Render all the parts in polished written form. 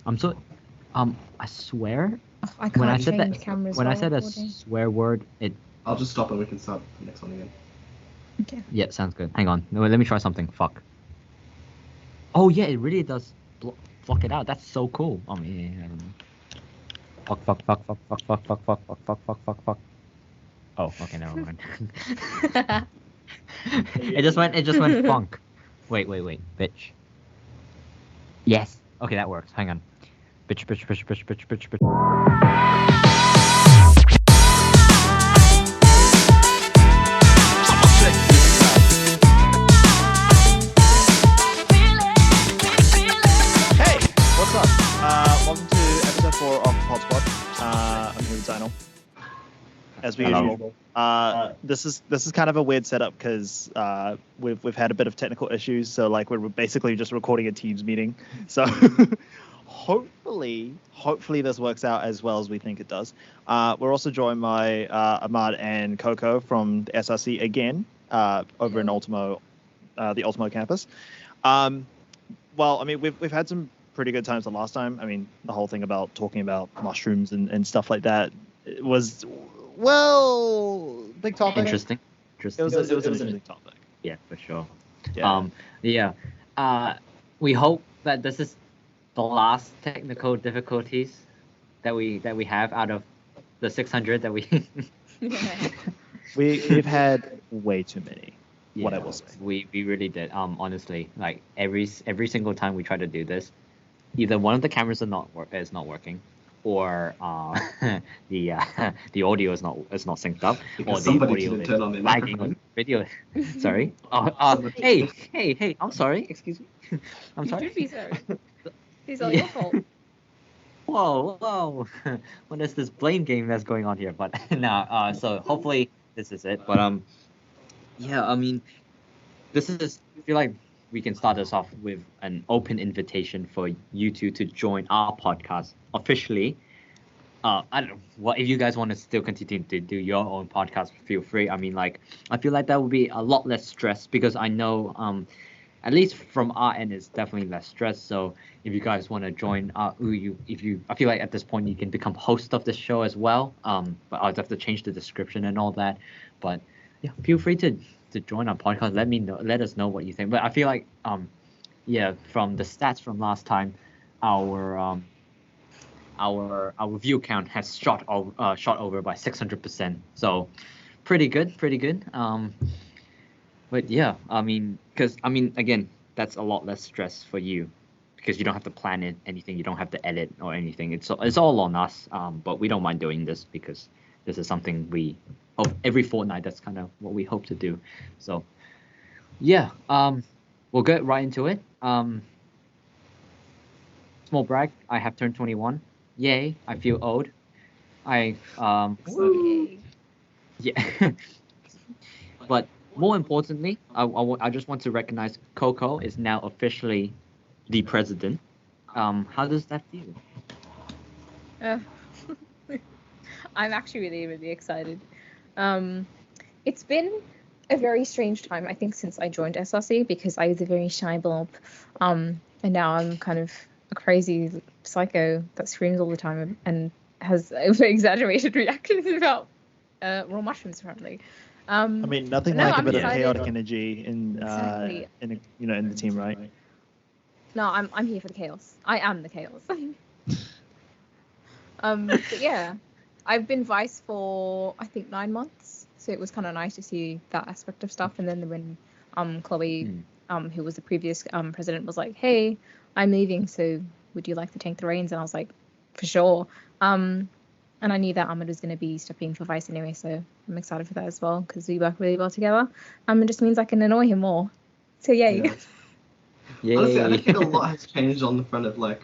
I'm so I swear Oh, I when I can't said change that cameras when I while said a recording. swear word, it I'll just stop and we can start the next one again. Okay. yeah, sounds good. Hang on. No, let me try something. Fuck. Oh yeah, it really does block it out. That's so cool. I mean, I don't know. Fuck. Oh, okay, never mind. It just went funk. Wait, bitch. Yes. Okay, that works. Hang on. Bitch. Hey, what's up? Welcome to episode 4 of PodSquad. I'm here with Zainal, as we Hello. usual. This is kind of a weird setup because we've had a bit of technical issues, so like we're basically just recording a Teams meeting. So hopefully this works out as well as we think it does. We're also joined by Ahmad and Coco from the SRC again over in Ultimo, the Ultimo campus. Well, I mean, we've had some pretty good times the last time. I mean, the whole thing about talking about mushrooms and stuff like that was, well, big topic. Interesting. It was an interesting topic. Yeah, for sure. Yeah. We hope that this is the last technical difficulties that we have out of the 600 that we. We've had way too many. What I Yeah, will say. we really did. Honestly, like every single time we try to do this, either one of the cameras is not working, or the audio is not synced up, Because or the somebody audio didn't is turn on their lagging on microphone. video. Sorry. Hey! I'm sorry. Excuse me. I'm sorry. You should be sorry. It's all your fault. Whoa! What is this blame game that's going on here? But no. So hopefully this is it. But yeah. I mean, this is. I feel like we can start us off with an open invitation for you two to join our podcast officially. I don't know what if you guys want to still continue to do your own podcast. Feel free. I mean, like I feel like that would be a lot less stress because I know at least from our end, it's definitely less stress. So if you guys want to join, I feel like at this point you can become host of the show as well. But I'll have to change the description and all that. But yeah, feel free to join our podcast. Let us know what you think. But I feel like from the stats from last time, our view count has shot over by 600%. So pretty good. But yeah, I mean, again, that's a lot less stress for you because you don't have to plan anything, you don't have to edit or anything. It's all on us. But we don't mind doing this because this is something every fortnight. That's kind of what we hope to do. So yeah, we'll get right into it. Small brag, I have turned 21. Yay! I feel old. Yeah. But more importantly, I just want to recognize Coco is now officially the president. How does that feel? I'm actually really, really excited. It's been a very strange time, I think, since I joined SRC because I was a very shy blob. And now I'm kind of a crazy psycho that screams all the time and has exaggerated reactions about raw mushrooms, apparently. I mean, nothing like a bit of chaotic energy in Exactly. in the team, right? No, I'm here for the chaos. I am the chaos. But yeah, I've been vice for I think 9 months, so it was kind of nice to see that aspect of stuff. And then when Chloe, who was the previous president, was like, "Hey, I'm leaving, so would you like to take the reins?" And I was like, "For sure." And I knew that Ahmed was going to be stepping for vice anyway, so I'm excited for that as well because we work really well together. It just means I can annoy him more. So yay! Yeah. Yay. Honestly, I don't think a lot has changed on the front of like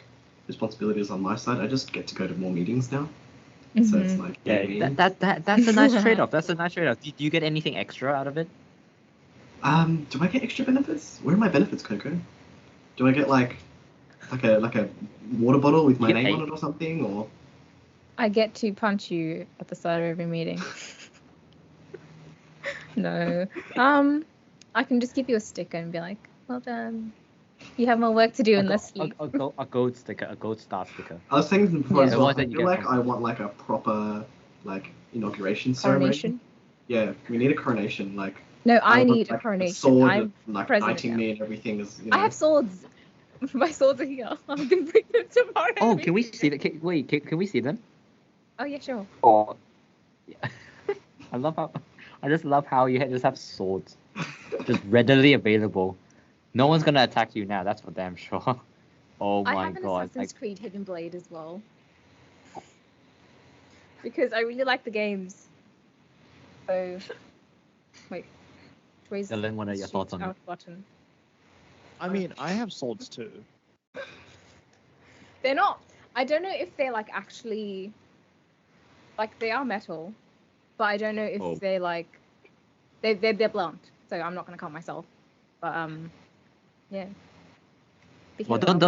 responsibilities on my side. I just get to go to more meetings now, so it's like yay. That's a nice trade-off. That's a nice trade-off. Do you get anything extra out of it? Do I get extra benefits? Where are my benefits, Coco? Do I get like a water bottle with my name on it or something, or? I get to punch you at the start of every meeting. No. I can just give you a sticker and be like, "Well done." You have more work to do in less sleep. A gold sticker, a gold star sticker. I was saying before Yeah. as The well. ones that I you feel get like from- I want like a proper like inauguration ceremony. Coronation. Yeah, we need a coronation. Like No, I want, need a like, coronation. Sword I'm and, like president knighting now. me and everything is. I have swords. My swords are here. I'm gonna bring them tomorrow. Oh, can we see that? Can we see them? Oh yeah, sure. Oh, yeah. I just love how you just have swords, just readily available. No one's gonna attack you now. That's for damn sure. Oh I my have an god! Assassin's Creed Hidden Blade as well. Because I really like the games. So, wait. Where's Dylan, what are your shoot thoughts on it? out button? I mean, I have swords too. They're not. I don't know if they're like actually. Like they are metal, but I don't know if Oh. they're like. They're blunt. So I'm not gonna count myself. But yeah. Well, don't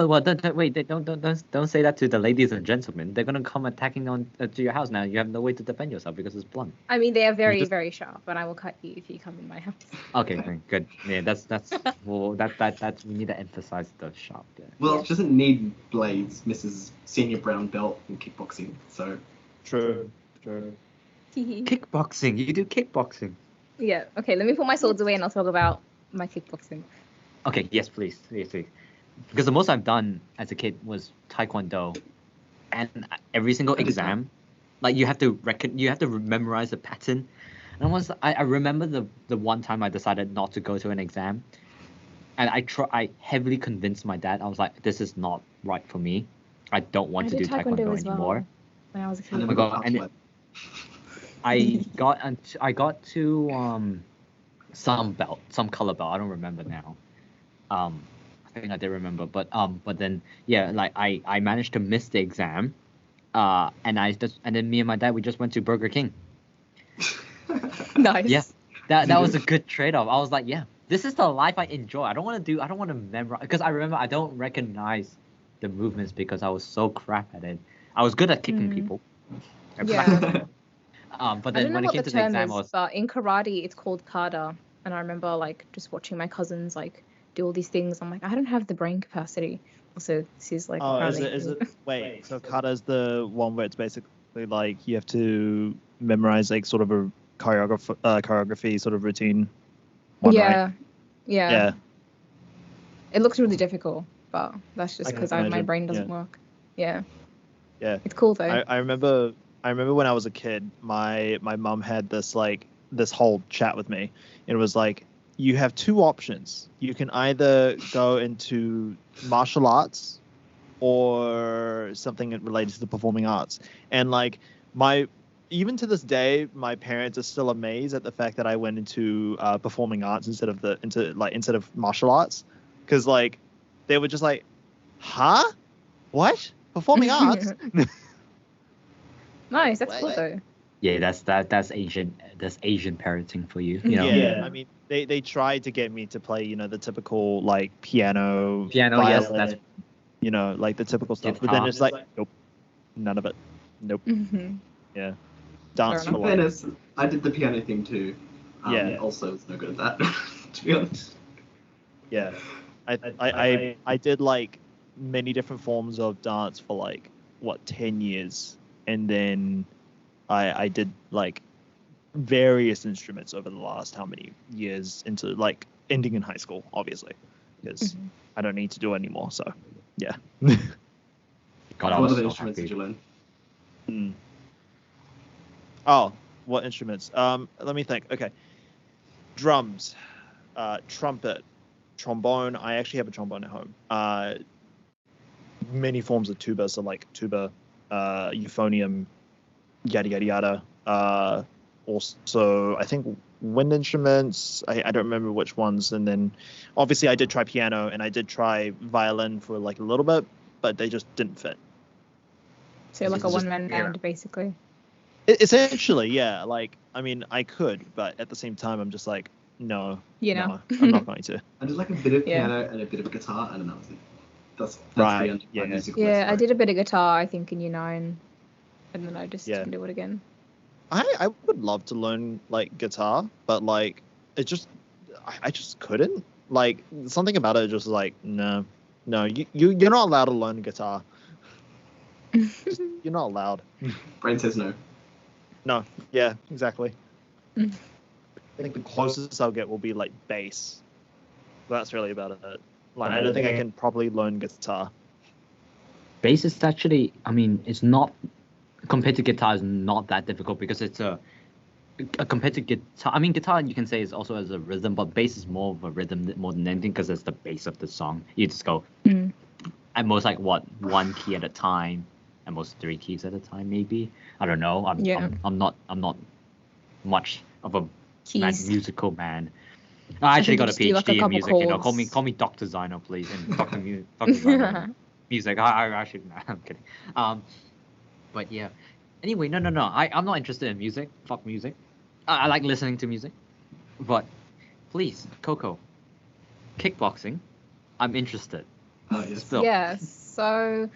say that to the ladies and gentlemen. They're gonna come attacking on to your house now. You have no way to defend yourself because it's blunt. I mean, they are very, just- very sharp, and I will cut you if you come in my house. Okay, then, good. Yeah, that's well, that's we need to emphasize the sharp there. Well, Yeah. it doesn't need blades, Mrs. Senior Brown Belt in kickboxing. So True. Kickboxing, you do kickboxing. Yeah. Okay. Let me put my swords away, and I'll talk about my kickboxing. Okay, yes, please. Because the most I've done as a kid was taekwondo, and every single exam, like you have to memorize the pattern. And I remember the one time I decided not to go to an exam, and I heavily convinced my dad. I was like, this is not right for me. I don't want to do taekwondo as well anymore. when I was a I kid. never my got God, out and to it. I got to some color belt. I don't remember now. I think I did remember, but then yeah, like I managed to miss the exam, and then me and my dad we just went to Burger King. Nice. Yeah, that was a good trade-off. I was like, yeah, this is the life I enjoy. I don't want to memorize because I remember I don't recognize the movements because I was so crap at it. I was good at kicking people. Yeah. But I then don't know when it what came the to the term exam, is, I was but in karate it's called kata, and I remember like just watching my cousins like do all these things. I'm like, I don't have the brain capacity. Also, this is like. Oh, is apparently- it? Wait, so kata is the one where it's basically like you have to memorize like sort of a choreography sort of routine. One, Yeah. right? Yeah. Yeah. It looks really difficult, but that's just I can because my imagine, brain doesn't yeah. work. Yeah. Yeah. It's cool though. I remember when I was a kid, my mum had this whole chat with me. It was like, you have two options. You can either go into martial arts or something related to the performing arts. And like even to this day, my parents are still amazed at the fact that I went into performing arts instead of martial arts, because like they were just like, huh? What? Performing arts? Nice. That's cool Like- though. yeah, that's Asian parenting for you. You know. Yeah, I mean, they tried to get me to play, the typical like piano, Yes, violin, that's like the typical stuff. But then Guitar. it's like, nope, none of it. Nope. Mhm. Yeah, dance Fair for In life. fairness, I did the piano thing too. Yeah. Also, was no good at that, to be honest. Yeah, I did like many different forms of dance for like 10 years, and then I did like various instruments over the last how many years into like ending in high school, obviously, because Mhm. I don't need to do it anymore. So yeah. God, I What was other so instruments happy. did you learn? Oh, what instruments? Let me think. Okay, drums, trumpet, trombone. I actually have a trombone at home. Many forms of tuba, so like tuba, euphonium, yada yada yada. Also, I think wind instruments. I don't remember which ones. And then, obviously, I did try piano and I did try violin for like a little bit, but they just didn't fit. So like a It's just- one-man band, basically. Essentially, yeah. Like, I mean, I could, but at the same time, I'm just like, no, You know. no, I'm not going to. I did like a bit of Yeah. piano and a bit of guitar, and then that was it. That's Right, the end of my yeah. musical Yeah, I exploration. did a bit of guitar, I think, in year 9, and then I just Yeah. didn't do it again. I would love to learn like guitar, but like it just I just couldn't. Like something about it just like no, you're not allowed to learn guitar. You're not allowed. Brain says no. No, yeah, exactly. I think the closest I'll get will be like bass. That's really about it. Like I don't think I can properly learn guitar. Bass is actually, I mean, it's not compared to guitar is not that difficult because it's a compared to guitar. I mean, guitar you can say is also as a rhythm, but bass is more of a rhythm more than anything because it's the base of the song. You just go at most like what one key at a time, at most 3 keys at a time maybe. I don't know. I'm not much of a musical man. I actually got a PhD in music. You know, call me Dr. Zainal, please, and Dr. Zainal music. I should. I'm kidding. But yeah. Anyway, no. I'm not interested in music. Fuck music. I like listening to music. But please, Coco, kickboxing. I'm interested. Still. Yeah. So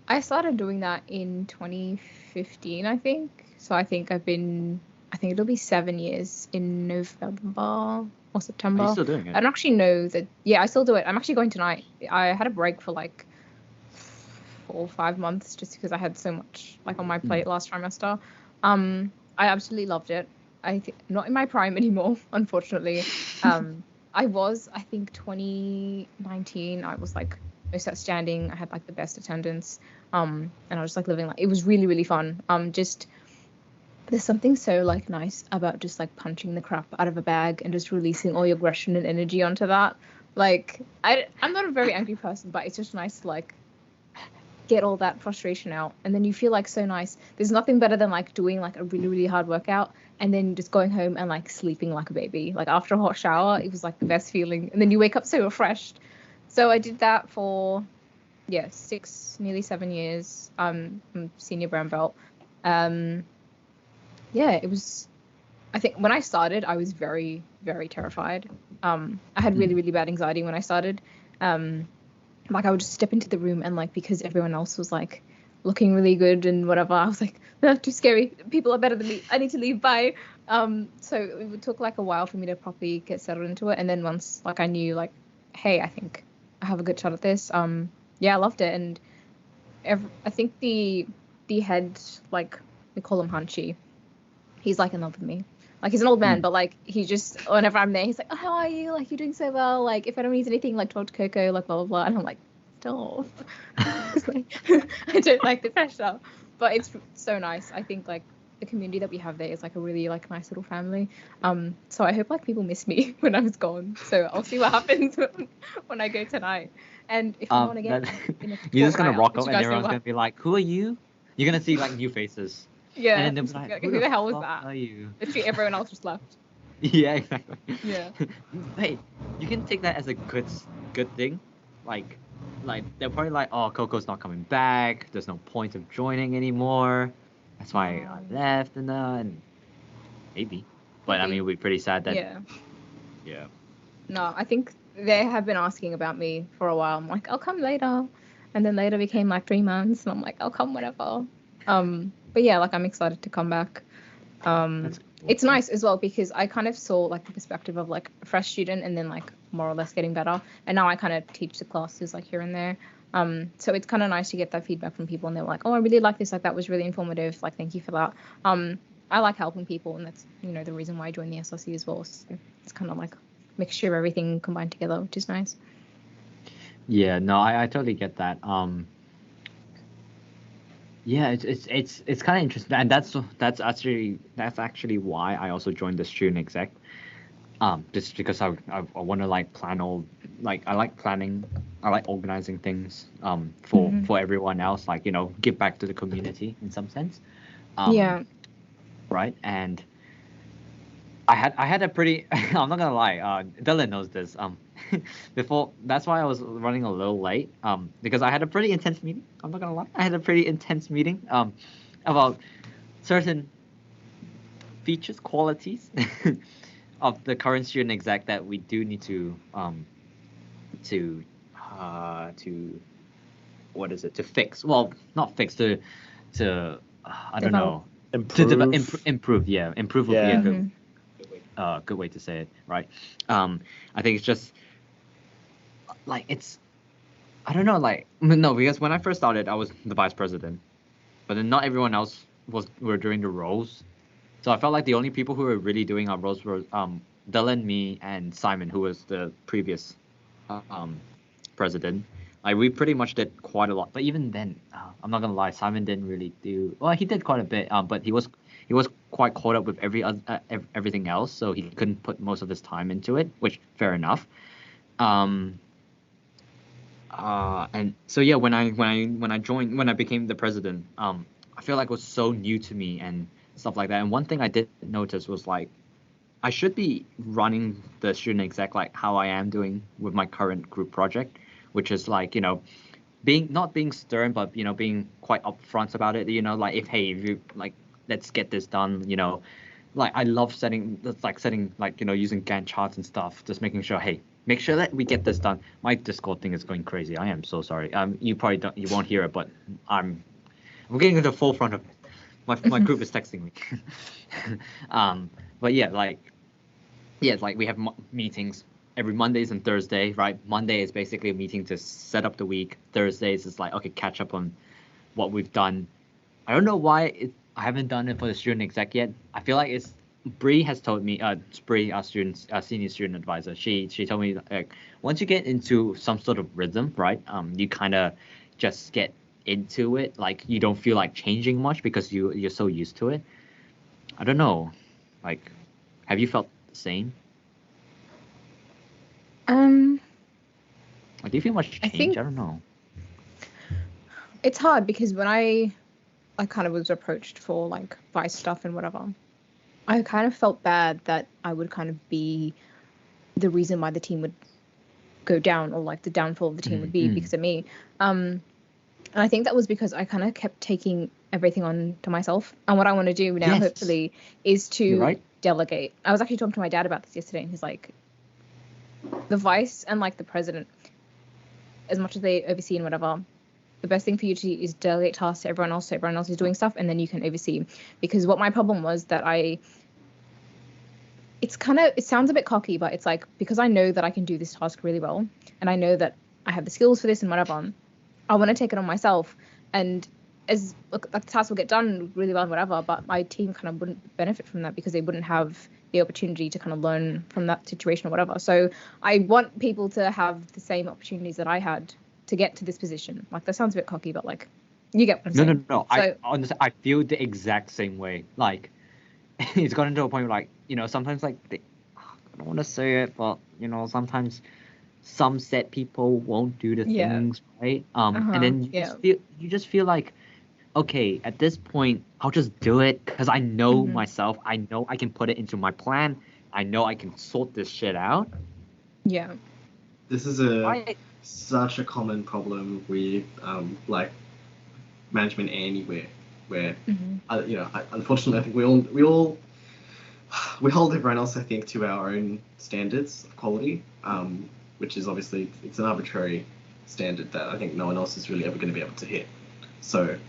I started doing that in 2015, I think. So I think it'll be 7 years in November or September. Are you still doing it? I don't actually know that. Yeah, I still do it. I'm actually going tonight. I had a break for like 4 or 5 months just because I had so much like on my plate last trimester. I absolutely loved it. I think not in my prime anymore, unfortunately. I think 2019 I was like most outstanding. I had like the best attendance. And I was like living like it was really, really fun. Just there's something so like nice about just like punching the crap out of a bag and just releasing all your aggression and energy onto that. Like I'm not a very angry person, but it's just nice to like get all that frustration out, and then you feel like so nice. There's nothing better than like doing like a really, really hard workout and then just going home and like sleeping like a baby. Like after a hot shower, it was like the best feeling, and then you wake up so refreshed. So I did that for 6, nearly 7 years. I'm senior brown belt. It was. I think when I started, I was very, very terrified. I had really, really bad anxiety when I started. Like I would just step into the room and like because everyone else was like looking really good and whatever, I was like, no, too scary. People are better than me. I need to leave. Bye. So it took like a while for me to properly get settled into it. And then once like I knew like, hey, I think I have a good shot at this. I loved it. And I think the head, like we call him Hunchy. He's like in love with me. Like he's an old man, but like he just whenever I'm there, he's like, "Oh, how are you? Like you're doing so well. Like if I don't need anything, like talk to Coco, like blah blah blah." And I'm like, "Stop." I don't like the pressure, but it's so nice. I think like the community that we have there is like a really like nice little family. So I hope like people miss me when I was gone. So I'll see what happens when I go tonight. And if you want to get, you're just gonna rock up and everyone's gonna be like, "Who are you?" You're gonna see like new faces. Yeah. And then like, who the hell was that? Are you? Literally everyone else just left. Yeah, exactly. Yeah. Hey, you can take that as a good thing. Like they're probably like, oh, Coco's not coming back. There's no point of joining anymore. That's why I left and maybe. But I mean, we're pretty sad that. Yeah. No, I think they have been asking about me for a while. I'm like, I'll come later, and then later became like 3 months, and I'm like, I'll come whenever. But yeah, like I'm excited to come back. It's nice as well because I kind of saw like the perspective of like a fresh student and then like more or less getting better. And now I kind of teach the classes like here and there. So it's kind of nice to get that feedback from people and they're like, oh, I really like this. Like that was really informative. Like, thank you for that. I like helping people and that's, the reason why I joined the SRC as well. So it's kind of like a mixture of everything combined together, which is nice. Yeah, no, I totally get that. Yeah, it's kind of interesting, and that's actually why I also joined the student exec. Just because I want to like plan all I like planning, I like organizing things for everyone else, like give back to the community in some sense. Yeah. Right, and I had a pretty I'm not gonna lie, Dylan knows this. Before that's why I was running a little late. Because I had a pretty intense meeting. I'm not gonna lie, I had a pretty intense meeting. About certain features, qualities of the current student exec that we do need to what is it to fix? Well, not fix to I don't know. Improve. Yeah, improve would be a good way to say it, right? I think it's just like it's I don't know, like no, because when I first started, I was the vice president, but then not everyone else were doing the roles. So I felt like the only people who were really doing our roles were Dylan, me, and Simon, who was the previous president. Like we pretty much did quite a lot, but even then, I'm not gonna lie, Simon didn't really do well. He did quite a bit, but he was quite caught up with everything else, so he couldn't put most of his time into it, which fair enough. And so yeah, when I became the president, I feel like it was so new to me and stuff like that. And one thing I did notice was like I should be running the student exec like how I am doing with my current group project, which is like, not being stern, but being quite upfront about it. Like if you like, let's get this done. Like I love setting like using Gantt charts and stuff, just making sure, hey, make sure that we get this done. My Discord thing is going crazy. I am so sorry. You probably you won't hear it, but I'm getting to the forefront of it. My group is texting me. But yeah, like we have meetings every Mondays and Thursday, right? Monday is basically a meeting to set up the week. Thursdays is like, okay, catch up on what we've done. I don't know why I haven't done it for the student exec yet. I feel like Bree has told me, Bree, our senior student advisor, she told me like once you get into some sort of rhythm, right? You kind of just get into it. Like you don't feel like changing much because you're so used to it. I don't know. Like, have you felt the same? Like, do you feel much change? I don't know. It's hard because when I kind of was approached for like vice stuff and whatever, I kind of felt bad that I would kind of be the reason why the team would go down, or like the downfall of the team would be because of me. And I think that was because I kind of kept taking everything on to myself. And what I want to do now, hopefully, is to delegate. I was actually talking to my dad about this yesterday, and he's like, the vice and like the president, as much as they oversee and whatever, the best thing for you to do is delegate tasks to everyone else, so everyone else is doing stuff, and then you can oversee. Because what my problem was that it sounds a bit cocky, but it's like, because I know that I can do this task really well, and I know that I have the skills for this and whatever, I want to take it on myself. And as the task will get done really well and whatever, but my team kind of wouldn't benefit from that because they wouldn't have the opportunity to kind of learn from that situation or whatever. So I want people to have the same opportunities that I had to get to this position. Like, that sounds a bit cocky, but like, you get what I'm saying. No. So, I feel the exact same way. Like, it's gotten to a point where, like, sometimes, like, I don't want to say it, but, sometimes some set people won't do the things, right? And then you just feel like, okay, at this point, I'll just do it because I know myself. I know I can put it into my plan. I know I can sort this shit out. Yeah. This is such a common problem with like management anywhere, where unfortunately, I think we hold everyone else, I think, to our own standards of quality, which is obviously it's an arbitrary standard that I think no one else is really ever going to be able to hit. So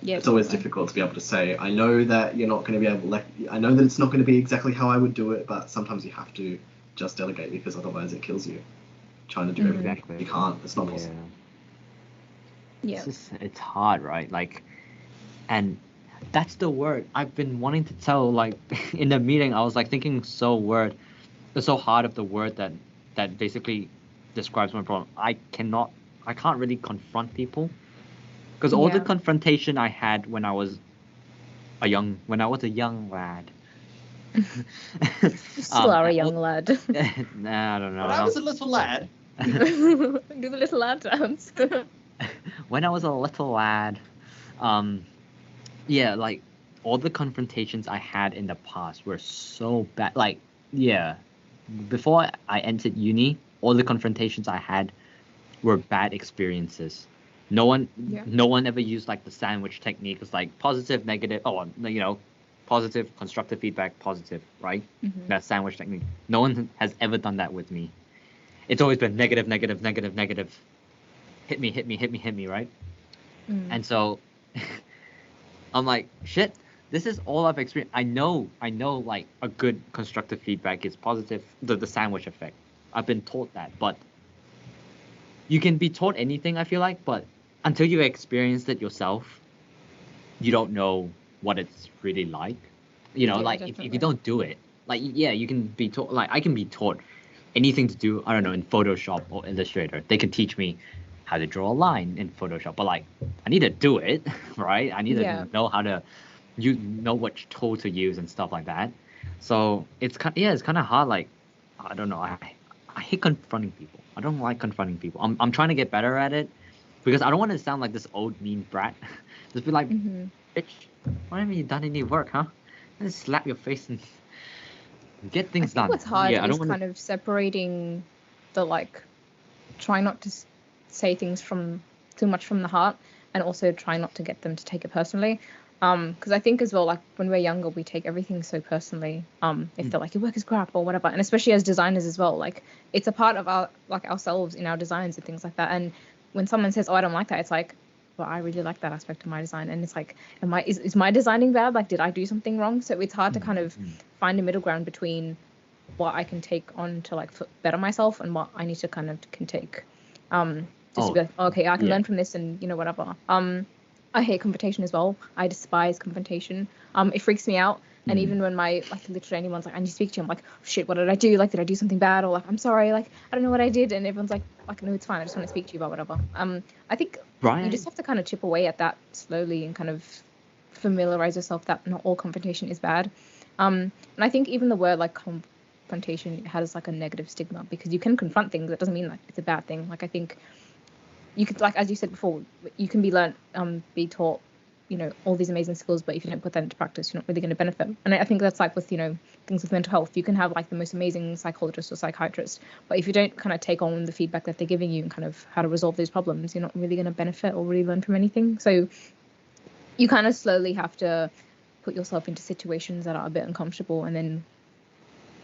it's always difficult to be able to say, I know that you're not going to be able, like, I know that it's not going to be exactly how I would do it, but sometimes you have to just delegate because otherwise it kills you. Trying to do everything, you can't. It's not possible. Yeah. It's hard, right? Like, and that's the word I've been wanting to tell. Like in the meeting, I was like thinking so hard of the word that basically describes my problem. I can't really confront people. Because all the confrontation I had when I was a young lad. You still are a young lad. Nah, I don't know. When I was a little lad. Do the little lad dance. When I was a little lad, like all the confrontations I had in the past were so bad. Like, before I entered uni, all the confrontations I had were bad experiences. No one ever used like the sandwich technique. It's like positive, negative. Positive, constructive feedback, positive, right? That sandwich technique. No one has ever done that with me. It's always been negative, negative, negative, negative. Hit me, right? And so I'm like, shit, this is all I've experienced. I know like a good constructive feedback is positive, the sandwich effect. I've been taught that, but you can be taught anything, I feel like, but until you experienced it yourself, you don't know what it's really like. You know, Yeah, like if definitely. you don't do it, like yeah, you can be taught. Like I can be taught anything to do. I don't know, in Photoshop or Illustrator. They can teach me how to draw a line in Photoshop, but like I need to do it, right? I need Yeah. to know how to know what tool to use and stuff like that. So it's kind of hard. Like I don't know. I hate confronting people. I don't like confronting people. I'm trying to get better at it because I don't want to sound like this old mean brat. Just be like, bitch, why haven't you done any work, huh? Just slap your face and get I things think done. what's hard Yeah, I is don't want kind of separating the like try not to say things from too much from the heart, and also try not to get them to take it personally. Because I think as well, like when we're younger, we take everything so personally. If they're like your work is crap or whatever, and especially as designers as well, like it's a part of our like ourselves in our designs and things like that. And when someone says, "Oh, I don't like that," it's like, well, I really like that aspect of my design, and it's like, is my designing bad? Like, did I do something wrong? So it's hard to kind of find a middle ground between what I can take on to like better myself and what I need to kind of can take just to be like, okay, I can learn from this and you know whatever. I hate confrontation as well. I despise confrontation. It freaks me out. And even when my like literally anyone's like, I need to speak to you, I'm like, oh, shit, what did I do? Like, did I do something bad? Or like, I'm sorry, like I don't know what I did. And everyone's like, no, it's fine. I just want to speak to you about whatever. I think you just have to kind of chip away at that slowly and kind of familiarize yourself that not all confrontation is bad. And I think even the word like confrontation has like a negative stigma because you can confront things. That doesn't mean like it's a bad thing. Like I think you could, like as you said before, you can be be taught, you know, all these amazing skills, but if you don't put that into practice, you're not really going to benefit. And I think that's like with, you know, things with mental health. You can have like the most amazing psychologist or psychiatrist, but if you don't kind of take on the feedback that they're giving you and kind of how to resolve those problems, you're not really going to benefit or really learn from anything. So you kind of slowly have to put yourself into situations that are a bit uncomfortable and then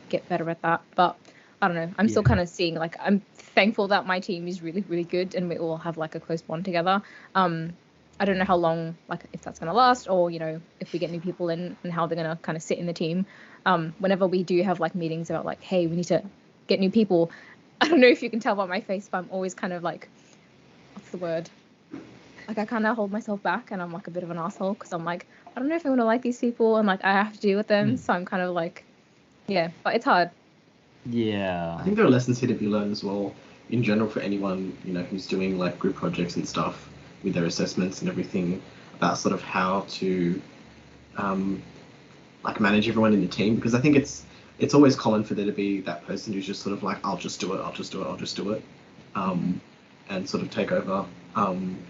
get better at that. But I don't know, I'm still kind of seeing, like, I'm thankful that my team is really, really good and we all have like a close bond together. I don't know how long, like if that's going to last, or, you know, if we get new people in and how they're going to kind of sit in the team. Whenever we do have like meetings about like, hey, we need to get new people, I don't know if you can tell by my face, but I'm always kind of like, what's the word? Like I kind of hold myself back and I'm like a bit of an asshole because I'm like, I don't know if I want to like these people and like I have to deal with them. So I'm kind of like, yeah, but it's hard. Yeah. I think there are lessons here to be learned as well, in general, for anyone, you know, who's doing like group projects and stuff with their assessments and everything, about sort of how to like manage everyone in the team, because I think it's always common for there to be that person who's just sort of like, I'll just do it, and sort of take over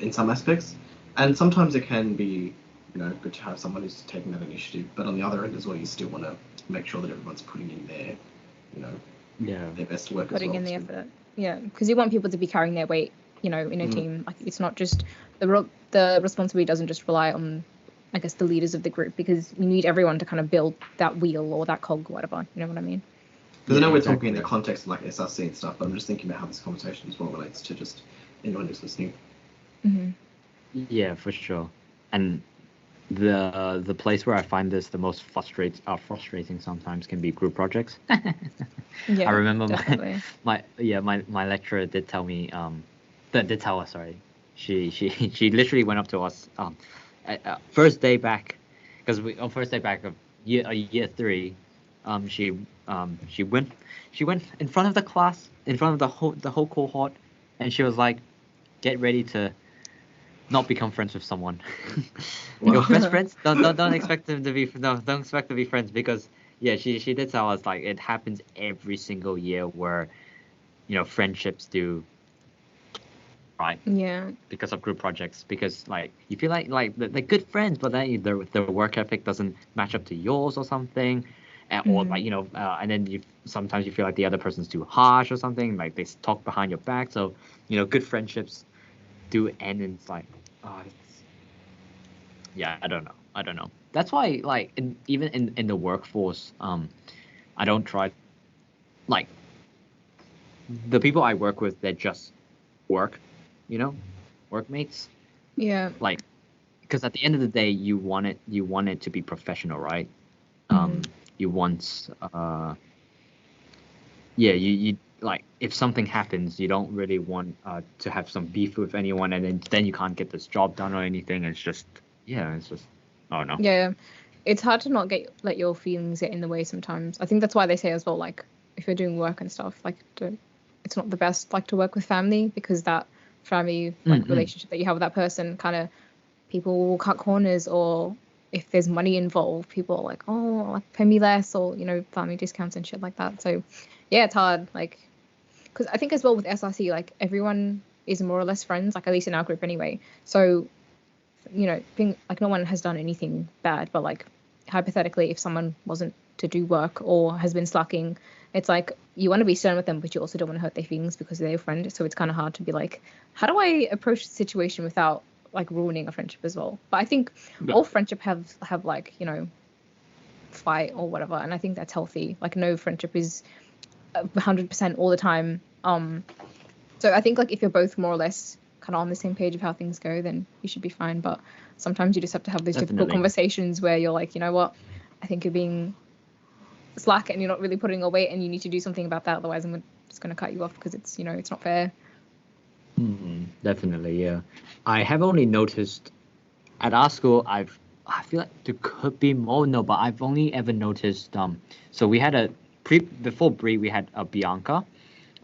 in some aspects. And sometimes it can be, you know, good to have someone who's taking that initiative, but on the other end as well, you still want to make sure that everyone's putting in their, you know, their best work putting as well. in the effort. Yeah, because you want people to be carrying their weight, you know, in a team. Like it's not just the responsibility doesn't just rely on, I guess, the leaders of the group, because you need everyone to kind of build that wheel or that cog, whatever. You know what I mean? Because I know we're talking in the context of like SRC and stuff, but I'm just thinking about how this conversation as well relates to just anyone who's listening. Yeah, for sure. And the place where I find this the most frustrating sometimes can be group projects. Yeah, I remember definitely. my lecturer did tell me did tell us, sorry. She literally went up to us first day back, because on first day back of year 3, she went in front of the class, in front of the whole cohort, and she was like, get ready to not become friends with someone. Your best friends, don't expect them to be don't expect to be friends, because she did tell us like it happens every single year where, you know, friendships do, right? Yeah. Because of group projects, because like you feel like they're good friends, but then their work ethic doesn't match up to yours or something, or like, you know, and then sometimes you feel like the other person's too harsh or something, like they talk behind your back. So, you know, good friendships do end, and it's like, I don't know. That's why, like, even in the workforce, I don't try, like, the people I work with, they're just work, you know, workmates. Yeah. Like, because at the end of the day, you want it to be professional, right? You want, you like if something happens, you don't really want to have some beef with anyone, and then you can't get this job done or anything. It's just I don't know. Yeah, it's hard to not let your feelings get in the way sometimes. I think that's why they say as well, like if you're doing work and stuff, like it's not the best like to work with family, because that family like relationship that you have with that person, kind of people will cut corners, or if there's money involved, people are like, oh, like pay me less, or family discounts and shit like that. So yeah, it's hard, like, because I think as well with SRC, like everyone is more or less friends, like at least in our group anyway. So being like no one has done anything bad, but like hypothetically, if someone wasn't to do work or has been slacking, it's like you want to be stern with them, but you also don't want to hurt their feelings because they're your friend. So it's kind of hard to be like, how do I approach the situation without like ruining a friendship as well? But I think all friendship have like fight or whatever, and I think that's healthy. Like no friendship is 100% all the time. So I think like if you're both more or less kind of on the same page of how things go, then you should be fine. But sometimes you just have to have those difficult conversations where you're like, you know what, I think you're being slack and you're not really putting a weight, and you need to do something about that. Otherwise, I'm just going to cut you off because it's it's not fair. Definitely, yeah. I have only noticed at our school. I feel like there could be more. No, but I've only ever noticed. So we had before Bree, we had Bianca,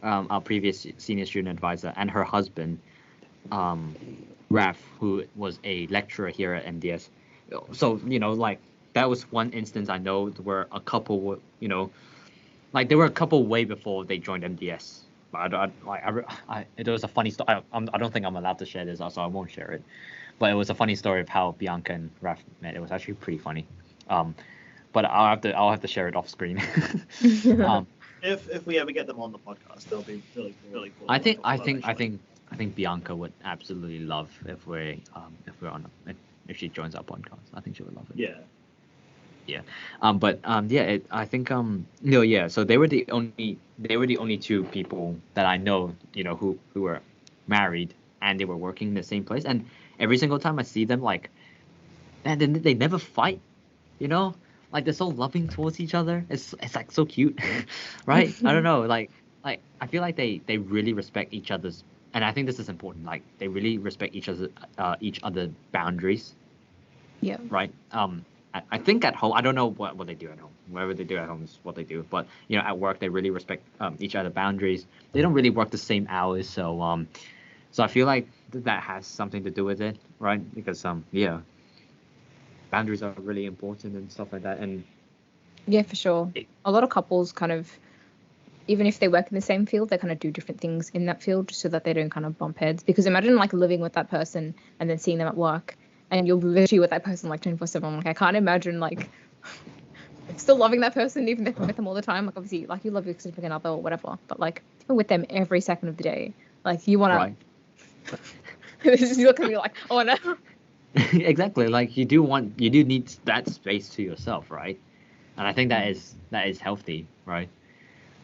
our previous senior student advisor, and her husband, Raf, who was a lecturer here at MDS. So like that was one instance I know where a couple like there were a couple way before they joined MDS. But it was a funny story. I don't think I'm allowed to share this, so I won't share it. But it was a funny story of how Bianca and Raf met. It was actually pretty funny. But I'll have to share it off screen. If we ever get them on the podcast, they'll be really cool. I think Bianca would absolutely love if if she joins our podcast. I think she would love it. Yeah. Yeah. I think yeah. So they were the only two people that I know, who were married and they were working in the same place. And every single time I see them, like, man, they never fight, like they're so loving towards each other. It's like so cute, right? I don't know, like I feel like they really respect each other's, and I think this is important. Like they really respect each other's boundaries. Yeah. Right. I think at home, I don't know what they do at home. Whatever they do at home is what they do. But at work, they really respect each other's boundaries. They don't really work the same hours, so I feel like that has something to do with it, right? Because boundaries are really important and stuff like that. And yeah, for sure. A lot of couples kind of, even if they work in the same field, they kind of do different things in that field just so that they don't kind of bump heads. Because imagine like living with that person and then seeing them at work, and you're literally with that person like 24/7. Like I can't imagine like still loving that person even if you're with them all the time. Like obviously, like you love your significant other or whatever, but like you're with them every second of the day. Like you want to. Right. You look at me like, oh no. Exactly. Like you do need that space to yourself, right? And I think that is healthy, right?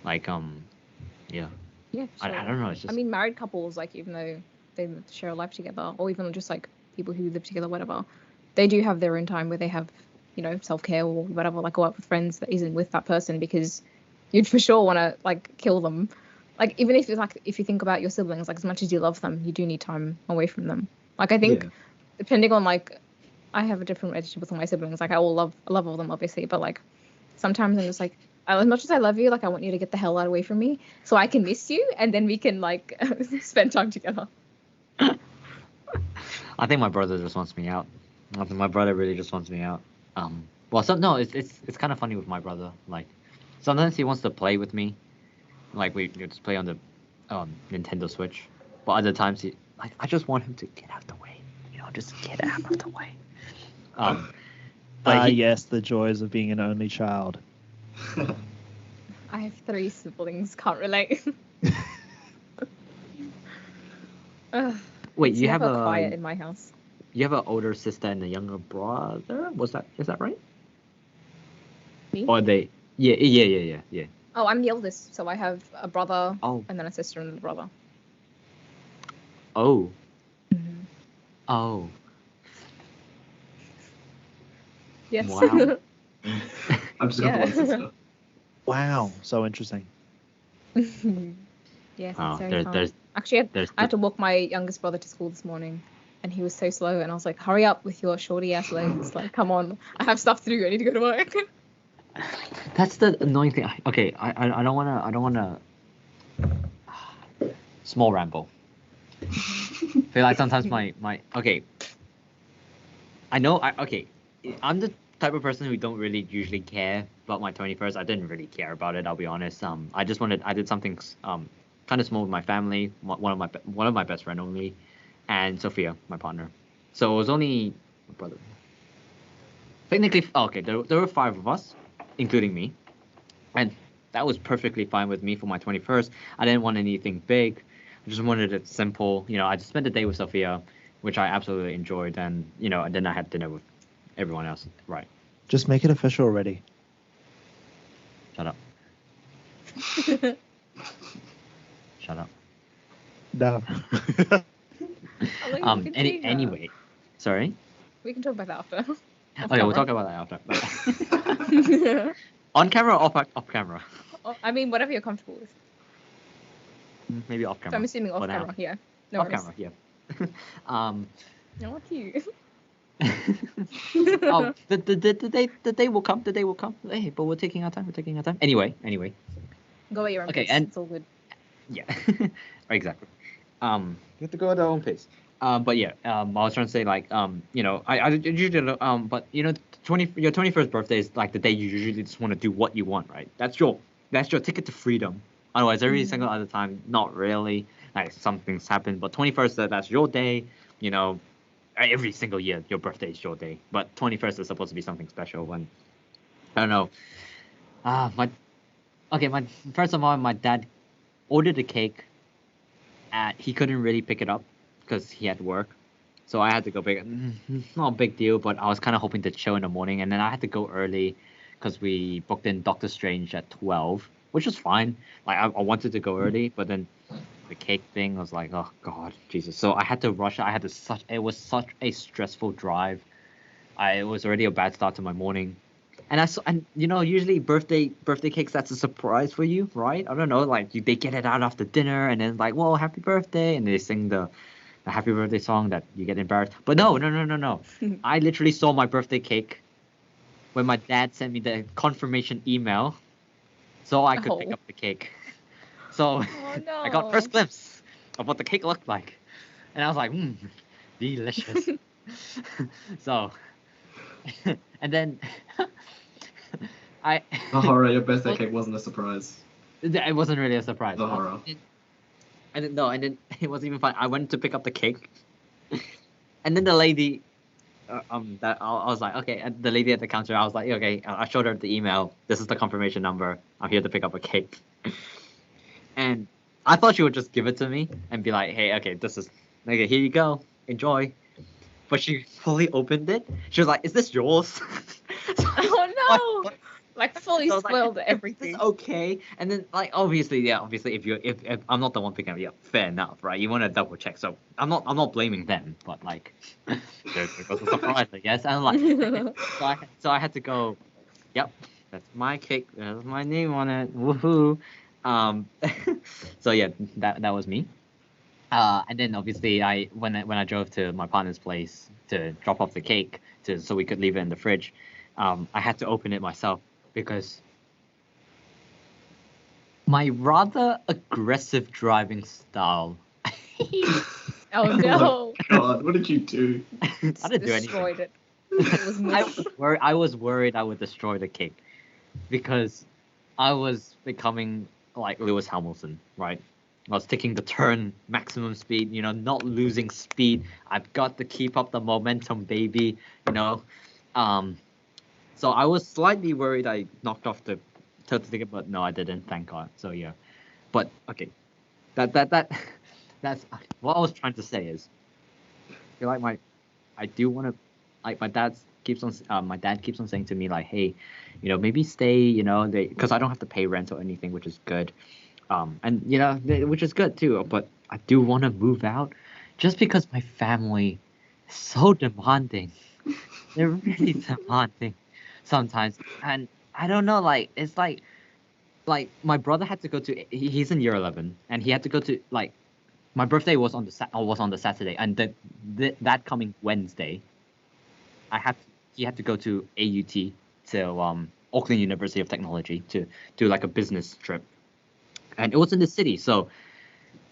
Like yeah. Yeah. Sure. I don't know. It's just. I mean, married couples, like even though they share a life together, or even just like people who live together, whatever, they do have their own time where they have, self-care or whatever, like go out with friends that isn't with that person, because you'd for sure want to like kill them. Like even if you think about your siblings, like as much as you love them, you do need time away from them. Like I think depending on like, I have a different relationship with all my siblings. Like I love all of them obviously, but like sometimes I'm just like, as much as I love you, like I want you to get the hell out away from me so I can miss you, and then we can like spend time together. I think my brother just wants me out. I think my brother really just wants me out. It's kind of funny with my brother. Like sometimes he wants to play with me, like we just play on the Nintendo Switch. But other times I just want him to get out the way. Just get out of the way. Yes, the joys of being an only child. I have 3 siblings. Can't relate. Wait, you have quiet in my house. You have an older sister and a younger brother? Is that right? Me? Or they? Yeah. Oh, I'm the eldest, so I have a brother, and then a sister and a brother. Oh. Mm-hmm. Oh. Yes. Wow. I'm just got one sister. Wow, so interesting. Yes, Oh, it's very there's fun. there's Actually, there's I had to walk my youngest brother to school this morning, and he was so slow, and I was like, "Hurry up with your shorty ass legs! Like, come on, I have stuff to do. I need to go to work." that's the annoying thing. Okay, I don't wanna small ramble. Feel like sometimes my okay. I know okay. I'm the type of person who don't really usually care about my 21st. I didn't really care about it. I'll be honest. I did something kind of small with my family. One of my best friend only, and Sophia, my partner. So it was only my brother. Technically, okay. There were 5 of us, including me, and that was perfectly fine with me for my 21st. I didn't want anything big. I just wanted it simple. I just spent the day with Sophia, which I absolutely enjoyed, and and then I had dinner with everyone else. Right. Just make it official already. Shut up. Shut up. No. Anyway, sorry. We can talk about that after. Okay, we'll talk about that after. On camera or off camera? I mean, whatever you're comfortable with. Maybe off camera. So I'm assuming off for now. camera. Yeah. No Off worries. camera, yeah. Oh, cute. Oh, the day will come. The day will come. Hey, but we're taking our time. We're taking our time. Anyway. Go at your own Okay, pace. and- It's all good. Yeah. Exactly. You have to go at our own pace. But yeah. I was trying to say like I usually but your 21st birthday is like the day you usually just want to do what you want, right? That's your ticket to freedom. Otherwise, every single other time, not really. Like some things happen, but 21st, that's your day. Every single year, your birthday is your day. But 21st is supposed to be something special. When I don't know. My first of all, my dad ordered a cake. He couldn't really pick it up because he had work, so I had to go pick it. Not a big deal, but I was kind of hoping to chill in the morning, and then I had to go early because we booked in Doctor Strange at 12, which was fine. Like I wanted to go early, but then the cake thing was like, oh god, Jesus. So I had to rush. It was such a stressful drive. It was already a bad start to my morning. And usually birthday cakes, that's a surprise for you, right? I don't know, like they get it out after dinner and then like, whoa, happy birthday, and they sing the happy birthday song that you get embarrassed. But no. I literally saw my birthday cake when my dad sent me the confirmation email, so I could pick up the cake. So Oh no. I got first glimpse of what the cake looked like, and I was like, delicious. So, and then The horror, your birthday cake wasn't a surprise. It wasn't really a surprise. The horror. And then it wasn't even fun. I went to pick up the cake, and then the lady, that I was like, okay. And the lady at the counter, I was like, okay. I showed her the email. This is the confirmation number. I'm here to pick up a cake. And I thought she would just give it to me and be like, hey, okay, here you go, enjoy. But she fully opened it. She was like, is this yours? Oh no. Like fully So I was spoiled like, everything. Is this okay? And then like obviously if I'm not the one picking up, yeah, fair enough, right? You want to double check. So I'm not blaming them, but like there was a surprise, I guess. And like so I had to go, yep, that's my cake, there's my name on it. Woohoo. So yeah, that was me. And then obviously when I drove to my partner's place to drop off the cake so we could leave it in the fridge, I had to open it myself because my rather aggressive driving style. Oh no. God, what did you do? I didn't do anything. Destroyed it. It was I was worried I would destroy the cake because I was becoming like Lewis Hamilton, right? I was taking the turn maximum speed, not losing speed. I've got to keep up the momentum, baby, So I was slightly worried I knocked off the total ticket, but no, I didn't, thank God. So yeah. But okay. That's what I was trying to say is I feel like I do want to, like my dad keeps on saying to me like, hey, maybe stay, because I don't have to pay rent or anything, which is good. And which is good too, but I do want to move out just because my family is so demanding. They're really demanding sometimes, and I don't know, like it's like like my brother had to go to he's in year 11 and he had to go to like my birthday was on the Saturday and that coming Wednesday he had to go to AUT to Auckland University of Technology to do like a business trip, and it was in the city. So,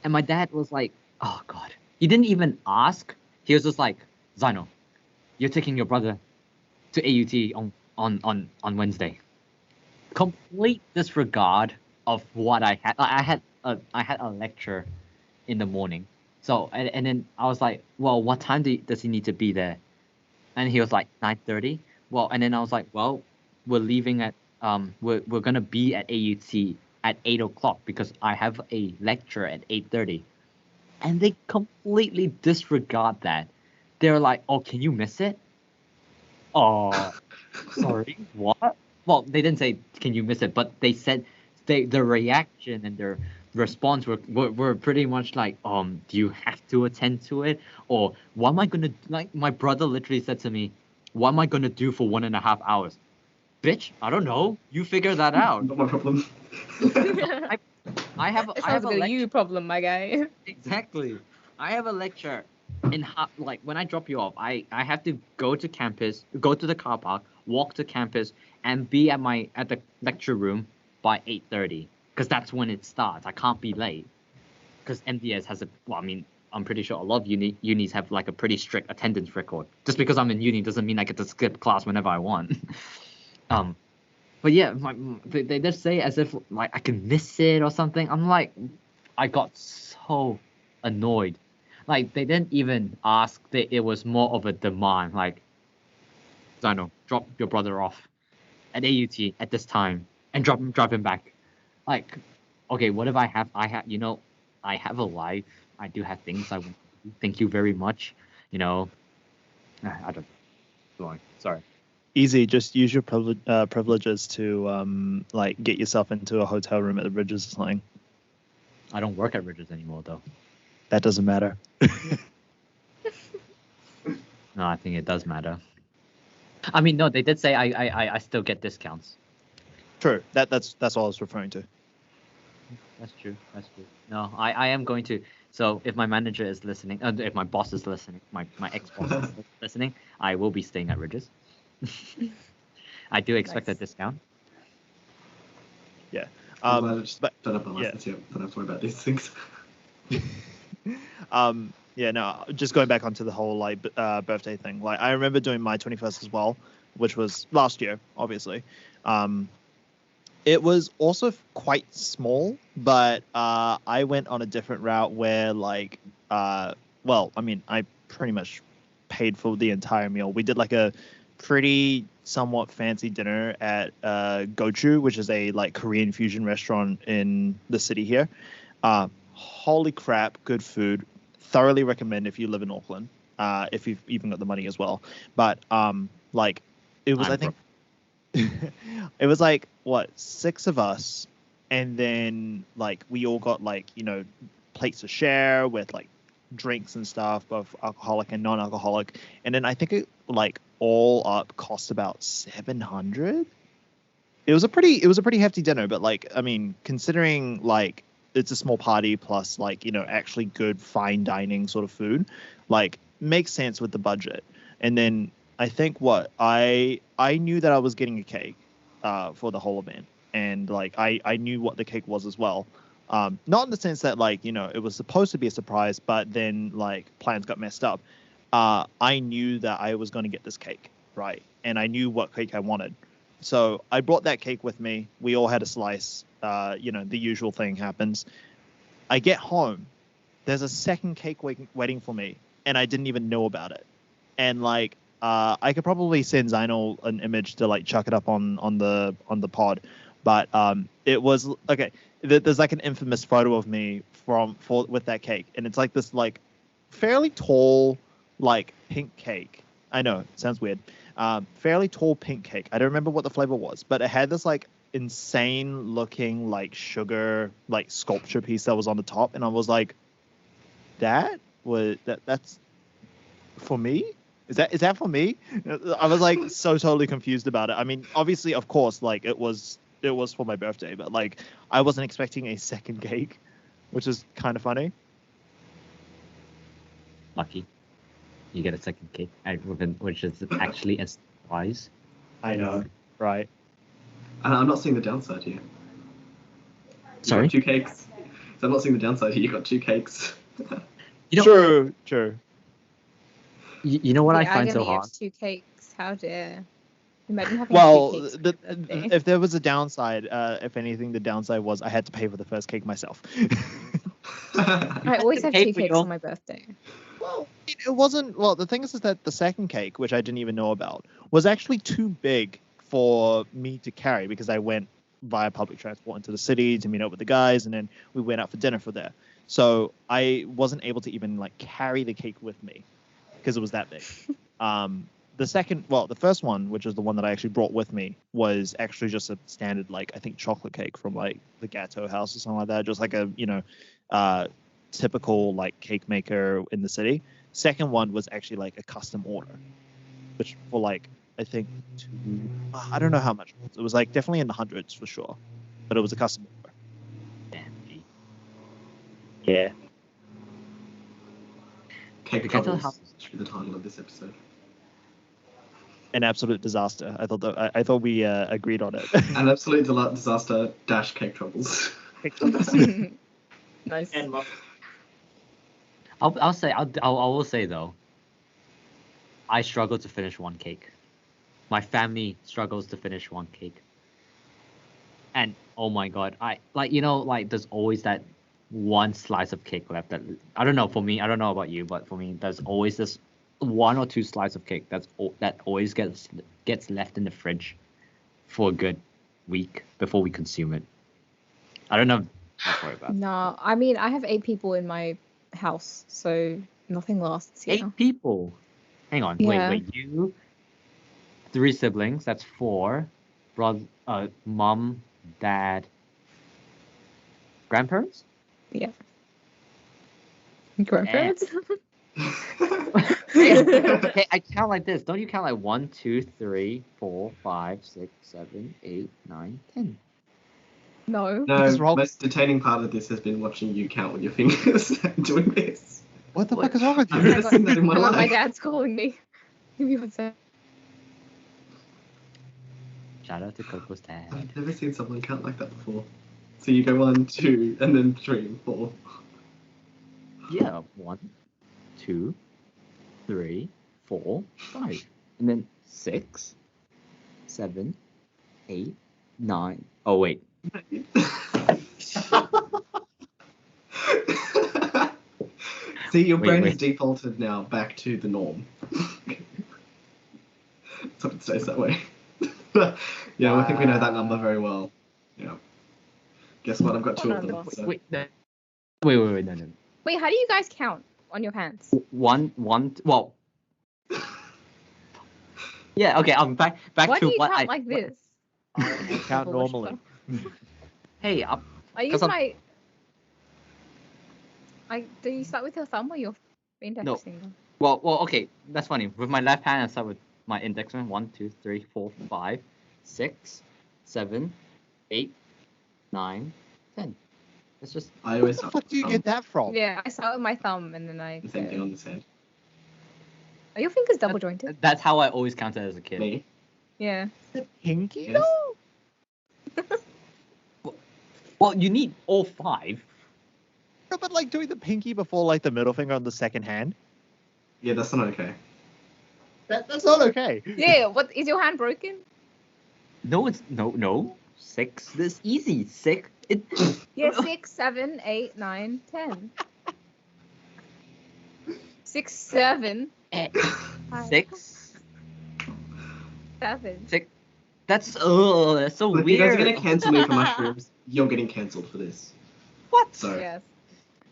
and my dad was like, oh god, he didn't even ask. He was just like, Zainal, you're taking your brother to AUT on Wednesday. Complete disregard of what I had. I had a lecture in the morning. So and then I was like, well, what time does he need to be there? And he was like 9:30. Well, and then I was like, well, we're leaving at we're gonna be at AUT at 8 o'clock because I have a lecture at 8:30. And they completely disregard that. They're like, oh, can you miss it? Oh, sorry, what? Well, they didn't say can you miss it, but they said their reaction and their response were pretty much like, do you have to attend to it? Or what am I gonna like my brother literally said to me, what am I gonna do for 1.5 hours? Bitch, I don't know. You figure that out. Not my problem. I have It I have sounds a like a lecture. you problem, my guy. Exactly. I have a lecture like when I drop you off, I have to go to campus, go to the car park, walk to campus, and be at the lecture room by 8:30 because that's when it starts. I can't be late because MDS has I'm pretty sure a lot of unis have like a pretty strict attendance record. Just because I'm in uni doesn't mean I get to skip class whenever I want. But yeah, they just say as if like I can miss it or something. I'm like, I got so annoyed. Like they didn't even ask. It was more of a demand. Like, Zano, drop your brother off at AUT at this time and drop him back. Like, okay, what if I have I have a life. I do have things I want to do. Thank you very much. I don't. Sorry. Easy, just use your privileges to like get yourself into a hotel room at the Ridges or something. I don't work at Ridges anymore though. That doesn't matter. No, I think it does matter. I mean, no, they did say I still get discounts. True. That's all I was referring to. That's true. No, I am going to. So if my manager is listening, if my boss is listening, my ex-boss is listening, I will be staying at Ridges. I do expect a discount. Yeah. But shut up and listen to you. Don't have to worry about these things. Yeah, no, just going back onto the whole like birthday thing. Like I remember doing my 21st as well, which was last year, obviously. It was also quite small, but I went on a different route where like I pretty much paid for the entire meal. We did like a pretty somewhat fancy dinner at Gochu, which is a like Korean fusion restaurant in the city here. Holy crap, good food. Thoroughly recommend if you live in Auckland, if you've even got the money as well. But like it was, I think it was like what 6 of us, and then like we all got like plates to share with like drinks and stuff, both alcoholic and non-alcoholic, and then I think it like all up cost about 700. It was a pretty hefty dinner, but like I mean, considering like it's a small party plus like actually good fine dining sort of food, like makes sense with the budget. And then I think I knew that I was getting a cake for the whole event, and like I knew what the cake was as well. Not in the sense that like it was supposed to be a surprise, but then like plans got messed up. I knew that I was going to get this cake, right? And I knew what cake I wanted. So I brought that cake with me. We all had a slice. The usual thing happens. I get home. There's a second cake waiting for me, and I didn't even know about it. And like, I could probably send Zainal an image to like chuck it up on the pod, but it was okay. There's like an infamous photo of me with that cake, and it's like this like fairly tall like pink cake. I know it sounds weird. Fairly tall pink cake. I don't remember what the flavor was, but it had this like insane looking like sugar like sculpture piece that was on the top, and I was like, that's for me? Is that for me? I was like so totally confused about it. I mean, obviously, of course, like it was it was for my birthday, but like I wasn't expecting a second cake, which is kind of funny. Lucky. You get a second cake, which is actually a surprise. I know. Right. And I'm not seeing the downside here. Sorry? You got 2 cakes. So I'm not seeing the downside here. You got 2 cakes. True. You know what I find so agony hard? of 2 cakes. How dare. Imagine having Well, 2 cakes. for your birthday. if there was a downside, if anything, the downside was I had to pay for the first cake myself. I always have Cake 2 for cakes your- on my birthday. Well, it wasn't. Well, the thing is that the second cake, which I didn't even know about, was actually too big for me to carry because I went via public transport into the city to meet up with the guys, and then we went out for dinner for there. So I wasn't able to even like carry the cake with me because it was that big. The first one, which is the one that I actually brought with me, was actually just a standard, like, I think chocolate cake from like the Gâteau House or something like that, just like a typical like cake maker in the city. Second one was actually like a custom order, which for like I think I don't know how much it was like definitely in the hundreds for sure, but it was a custom order. Damn, G. Yeah. Cake The Gâteau troubles House. should be the title of this episode. An absolute disaster. I thought we agreed on it. An absolute disaster dash cake troubles. Nice. I will say though, I struggle to finish 1 cake. My family struggles to finish 1 cake. And oh my god, there's always that 1 slice of cake left. That I don't know for me. I don't know about you, but for me, there's always this 1 or 2 slices of cake that always gets left in the fridge for a good week before we consume it. I don't know. Don't worry about it. No, I mean, I have 8 people in my house, so nothing lasts here. 8 people. Hang on. Yeah. Wait. You 3 siblings. That's 4. Brother, mom, dad, grandparents. Yeah. Grandparents? Okay, I count like this. Don't you count like 1, 2, 3, 4, 5, 6, 7, 8, 9, 10? No. No, is wrong? most detaining part of this has been watching you count with your fingers and doing this. What the Like, fuck is wrong with I've you? never seen that in my Hang on, my life. dad's calling me. Give me 1 sec. Shout out to Coco's dad. I've never seen someone count like that before. So you go 1, 2, and then 3, 4. Yeah, 1, 2, 3, 4, 5, and then 6, 7, 8, 9. Oh wait. See, your brain Wait. has defaulted now back to the norm. So it stays that way. Yeah, I think we know that number very well. Yeah. Guess what? I've got 2 of them. What So. Wait, no, no. Wait, how do you guys count on your hands? 1. Well. Yeah. Okay. I'm back Why to do you what count I like this? I count normally. Hey, I use 'Cause I'm- my. Do you start with your thumb or your index No. finger? well, okay. That's funny. With my left hand, I start with my index finger. 1, 2, 3, 4, 5, 6, 7, 8, 9, 10. It's just I always Where the start fuck with do you the get that from? Yeah, I start with my thumb and then I. The same thing go- on this hand. Are your fingers double jointed? that's how I always counted as a kid. Me? Yeah. Pinky? Yes. Well, you need all 5. No, but like doing the pinky before like the middle finger on the second hand. Yeah, that's not okay. That's not okay. Yeah. What is your hand broken? No, it's no. 6. This easy. 6. It. Yeah, 6, 7, 8, 9, 10. 6, 7, 6. 7. 6. That's so If you weird. guys are going to cancel me for mushrooms, you're getting cancelled for this. What? So, Yes.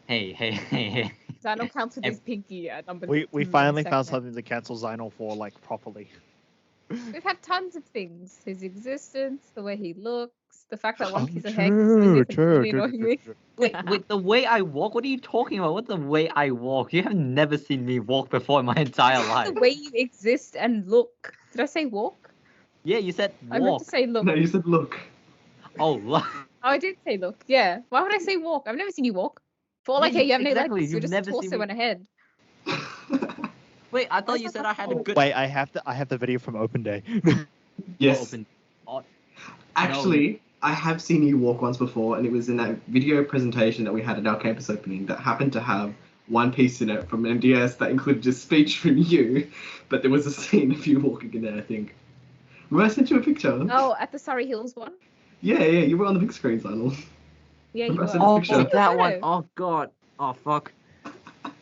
Hey. Zainal counts with his pinky at number. We 2 finally found second. something to cancel Zainal for like properly. We've had tons of things. His existence, the way he looks, the fact that one Oh, piece of hair is really annoying me. Wait, the way I walk? What are you talking about? What's the way I walk? You have never seen me walk before in my entire life. The way you exist and look. Did I say walk? Yeah, you said I meant walk. to say look. no, you said look. Oh, look. Oh, I did say look. Yeah. Why would I say walk? I've never seen you walk. For all I Yeah, care, you have no exactly, legs. You're you've just a never seen torso me- and a head. Wait, I Why thought is you that said not I had a cool? good. Wait, I have the video from Open Day. Yes. Open. Oh, Actually, I have seen you walk once before, and it was in that video presentation that we had at our campus opening that happened to have one piece in it from MDS that included a speech from you, but there was a scene of you walking in there, I think. Remember I sent you a picture? Oh, at the Surrey Hills one? Yeah, you were on the big screen, Zainal. Yeah, you Remember I were. sent a Oh, picture? that one. photo. Oh god. Oh fuck.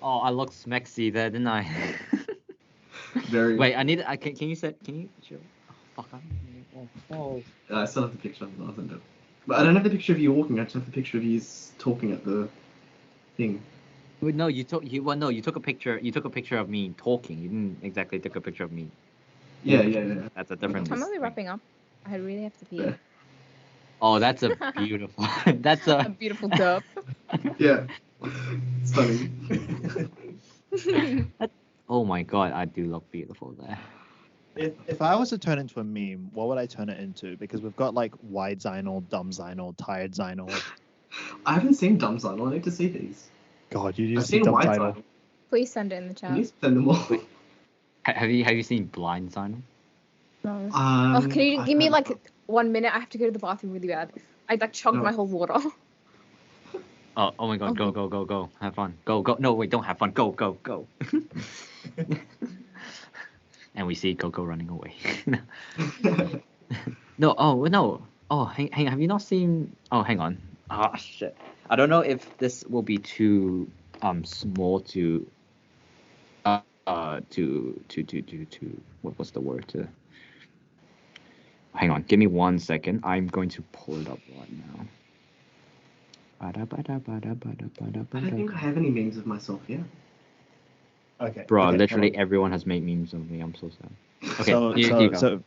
Oh, I looked smexy there, didn't I? Very. Wait, I need. Can you set? Can you? Show? Oh fuck. Oh. I still have the picture. I'll send it. But I don't have the picture of you walking. I just have the picture of you talking at the thing. Wait, no, you took. You well, no, you took a picture. You took a picture of me talking. You didn't exactly take a picture of me. Yeah. That's a different. I'm only thing. wrapping up. I really have to pee. Yeah. Oh, that's a beautiful. That's A a. beautiful derp. Yeah. It's funny. Oh my god, I do look beautiful there. If I was to turn into a meme, what would I turn it into? Because we've got like wide Zainal, dumb Zainal, tired Zainal. I haven't seen dumb Zainal. I need to see these. God, you I've just see seen dumb white Zainal. Zainal. Please send it in the Can you chat. send them all? Have you seen Blind Zainal? No. Oh, can you give me like 1 minute? I have to go to the bathroom really bad. I like chugged No. my whole water. Oh my god, go. Have fun. Go. No, wait, don't have fun. Go. And we see Coco running away. No, no. Oh, hang on. Have you not seen? Oh, hang on. Ah, shit. I don't know if this will be too small to what's the word to? Hang on. Give me 1 second. I'm going to pull it up right now. I don't think I have any memes of myself yet. Okay. Bro, okay, literally hold on. everyone has made memes of me. I'm so sad. Okay, So, here you go. so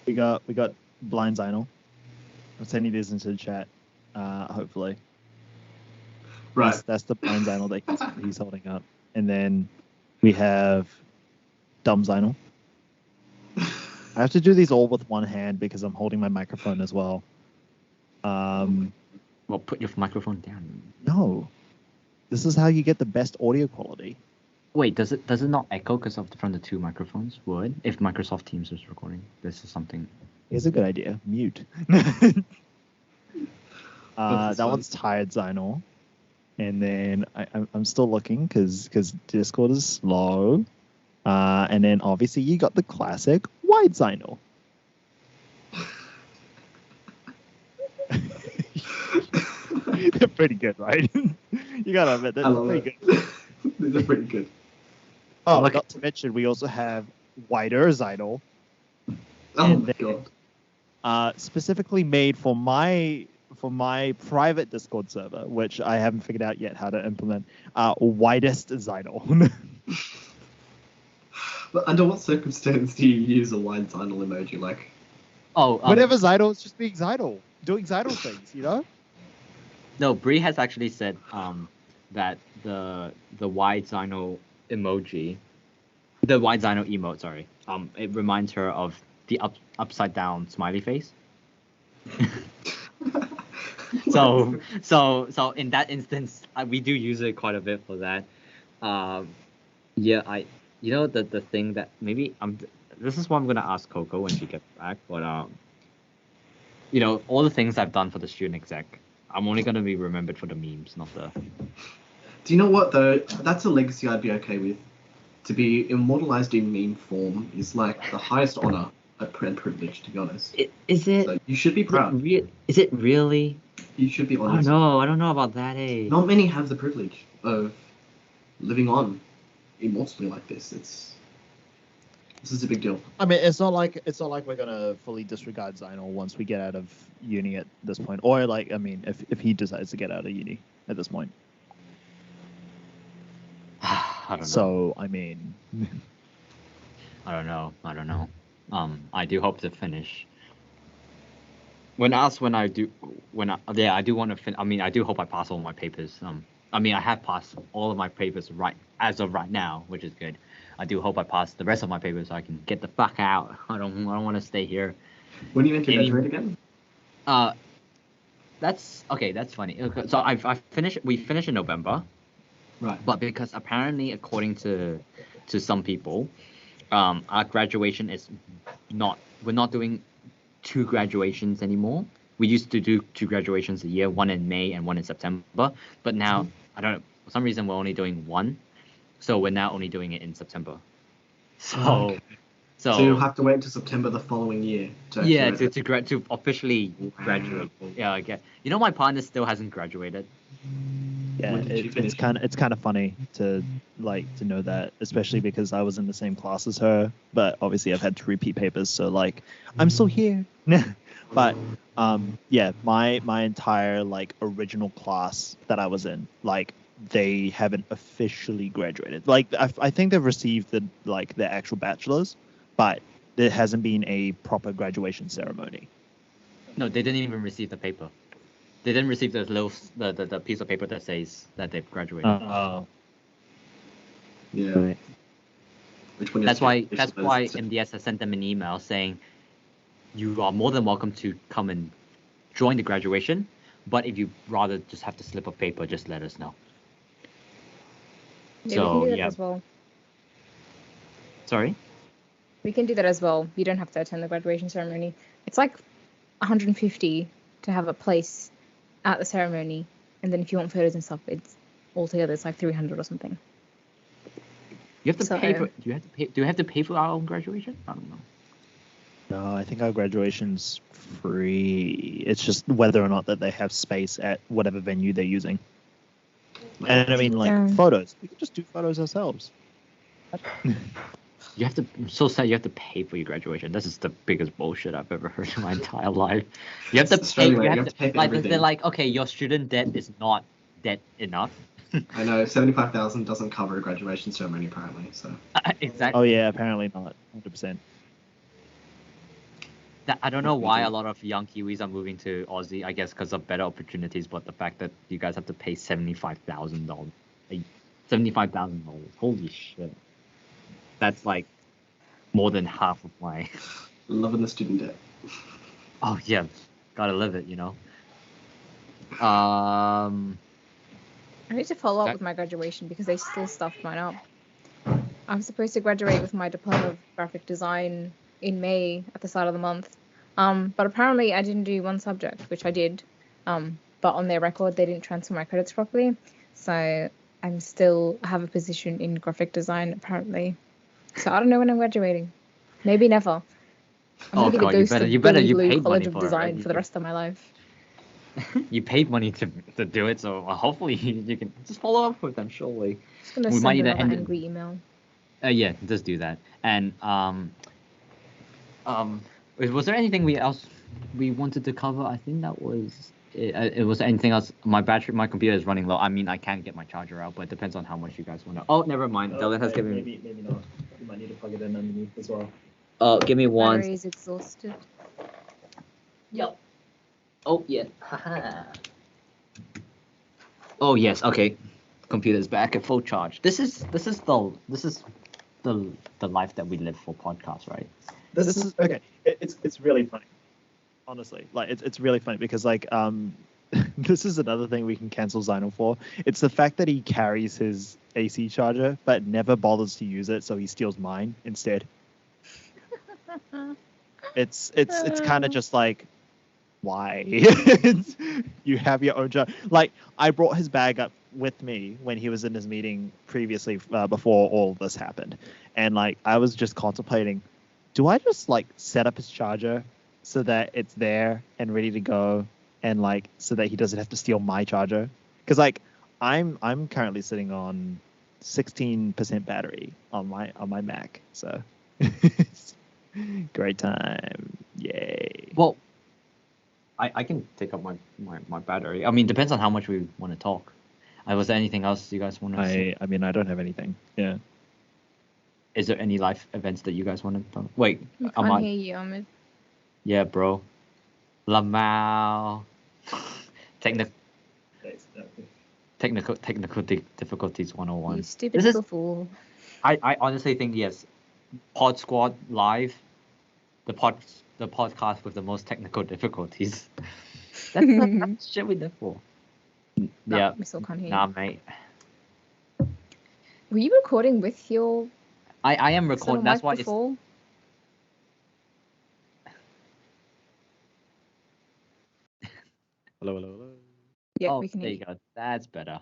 we got blind Zainal. I'm sending this into the chat. Hopefully. Right. That's the blind Zainal that he's holding up, and then we have dumb Zainal. I have to do these all with one hand because I'm holding my microphone as well. Well, put your microphone down. No, this is how you get the best audio quality. Wait, does it not echo because from the two microphones? Would if Microsoft Teams was recording? This is something. Here's a good idea. Mute. That one's tired Zainal. And then I'm still looking because Discord is slow. And then obviously you got the classic wide Zainal. They're pretty good, right? You gotta admit, they're pretty good. They're pretty good. Oh, not to mention, we also have wider Zainal. Oh my god. Specifically made for my private Discord server, which I haven't figured out yet how to implement. Widest Zainal. But under what circumstance do you use a wide Zainal emoji? Like, whenever Zainal is just being Zainal, doing Zainal things, you know? No, Bree has actually said that the wide Zainal emoji, the wide Zainal emote, sorry, it reminds her of the upside down smiley face. So in that instance, we do use it quite a bit for that. Yeah, the thing that maybe this is what I'm gonna ask Coco when she gets back, but all the things I've done for the student exec, I'm only gonna be remembered for the memes, not the. Do you know what though? That's a legacy I'd be okay with. To be immortalized in meme form is like the highest honor and privilege, to be honest. Is it? So you should be proud. Is it really? You should be honest. I don't know about that, eh? Not many have the privilege of living on immortally like this. This is a big deal. I mean, it's not like we're gonna fully disregard Zainal once we get out of uni at this point, or like, I mean, if he decides to get out of uni at this point. I don't know. So I mean, I don't know. I do hope to finish. I do want to finish. I mean, I do hope I pass all my papers. I mean, I have passed all of my papers as of right now, which is good. I do hope I pass the rest of my papers so I can get the fuck out. I don't want to stay here. When are you meant to graduate again? that's okay. That's funny. Okay, so we finished in November, Right. but because apparently, according to some people, our graduation is not. We're not doing 2 graduations anymore. We used to do 2 graduations a year, one in May and one in September. But now, I don't know, for some reason, we're only doing one. So we're now only doing it in September. So, So you'll have to wait until September the following year to yeah, actually to officially graduate. Yeah, I get. You know, my partner still hasn't graduated. Yeah, When did you it's finish? kind of funny to know that, especially because I was in the same class as her, but obviously I've had to repeat papers, so like I'm still here. But yeah, my entire like original class that I was in, like they haven't officially graduated. Like I think they've received their actual bachelor's, but there hasn't been a proper graduation ceremony. No, they didn't even receive the paper. They didn't receive the piece of paper that says that they've graduated. Oh. Yeah. Right. Which one? That's why MDS has sent them an email saying you are more than welcome to come and join the graduation, but if you rather just have to slip of paper, just let us know. Yeah, So, we can do that yeah. as well. Sorry? We can do that as well. You don't have to attend the graduation ceremony. It's like 150 to have a place at the ceremony, and then if you want photos and stuff, it's altogether it's like 300 or something. You have to So- pay for. Do you have to pay for our own graduation? I don't know. No, I think our graduation's free. It's just whether or not that they have space at whatever venue they're using. And I mean, like, Yeah. photos. We can just do photos ourselves. You have to. I'm so sad. You have to pay for your graduation. This is the biggest bullshit I've ever heard in my entire life. You have to It's pay. Australia, You have to pay for like. everything. They're like, okay, your student debt is not debt enough. I know 75,000 doesn't cover a graduation ceremony apparently. So Exactly. Oh, yeah, apparently not. 100%. I don't know why a lot of young Kiwis are moving to Aussie. I guess because of better opportunities, but the fact that you guys have to pay $75,000, $75,000. Holy shit! That's like more than half of my. loving the student debt. Oh yeah, gotta live it, you know. I need to follow up That- with my graduation because they still stuffed mine up. I was supposed to graduate with my diploma of graphic design in May at the start of the month. But apparently I didn't do one subject, which I did. But on their record they didn't transfer my credits properly. So I have a position in graphic design apparently. So I don't know when I'm graduating. Maybe never. I'm Oh gonna be the God, you ghost better- of you better- Billy you Blue paid College money of for it, right? Design You for the could- rest of my life. You paid money to do it, so hopefully you can just follow up with them. Surely. Just gonna We send might either another end it- angry email. Yeah, just do that. And was there anything else we wanted to cover? I think that was it. It was anything else. My computer is running low. I mean, I can't get my charger out, but it depends on how much you guys want to. Oh, never mind. Dylan has given me. Maybe not. You might need to plug it in underneath as well. Give me one. Battery is exhausted. Yep. Oh yeah. Haha. Oh yes. Okay. Computer's back at full charge. This is the life that we live for podcasts, right? This is okay. It's really funny, honestly. Like it's really funny because like this is another thing we can cancel Zainal for. It's the fact that he carries his AC charger but never bothers to use it, so he steals mine instead. It's kind of just like, why? You have your own charger. Like I brought his bag up with me when he was in his meeting previously before all of this happened, and like I was just contemplating, do I just like set up his charger so that it's there and ready to go, and like so that he doesn't have to steal my charger? Because like I'm currently sitting on 16% battery on my Mac, so great time, yay. Well, I can take up my battery. I mean, depends on how much we want to talk. Was there anything else you guys want to say? I mean I don't have anything. Yeah. Is there any life events that you guys want to talk? Wait, I am can't I? hear you, Ahmed. Yeah, bro. Lamau. Technical difficulties 101. You stupid This is- little fool. I honestly think yes. PodSquad live, the podcast with the most technical difficulties. That's shit we live for. No, Yeah. we still can't hear Nah, you. mate. Were you recording with your I am external recording. That's mic why it's. before? Hello, hello, hello. Yeah, Oh, we can there hear you go. That's better.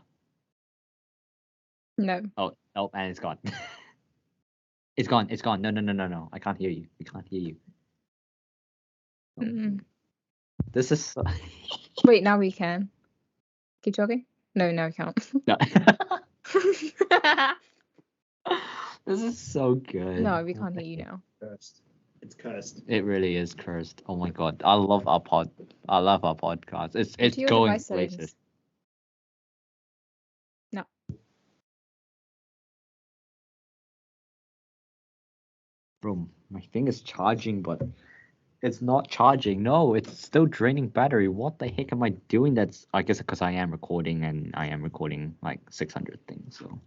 you. No. Oh, and it's gone. It's gone. It's gone. No. I can't hear you. We can't hear you. Oh, Mm. this is. So... Wait, now we can. Keep talking? No, we can't. No. This is so good. No, we can't hear you now. Cursed. It's cursed. It really is cursed. Oh my god. I love our podcast. It's your going device settings. places. No. Bro, my thing is charging, but it's not charging. No, it's still draining battery. What the heck am I doing? That's, I guess, because I am recording, and I am recording like 600 things, so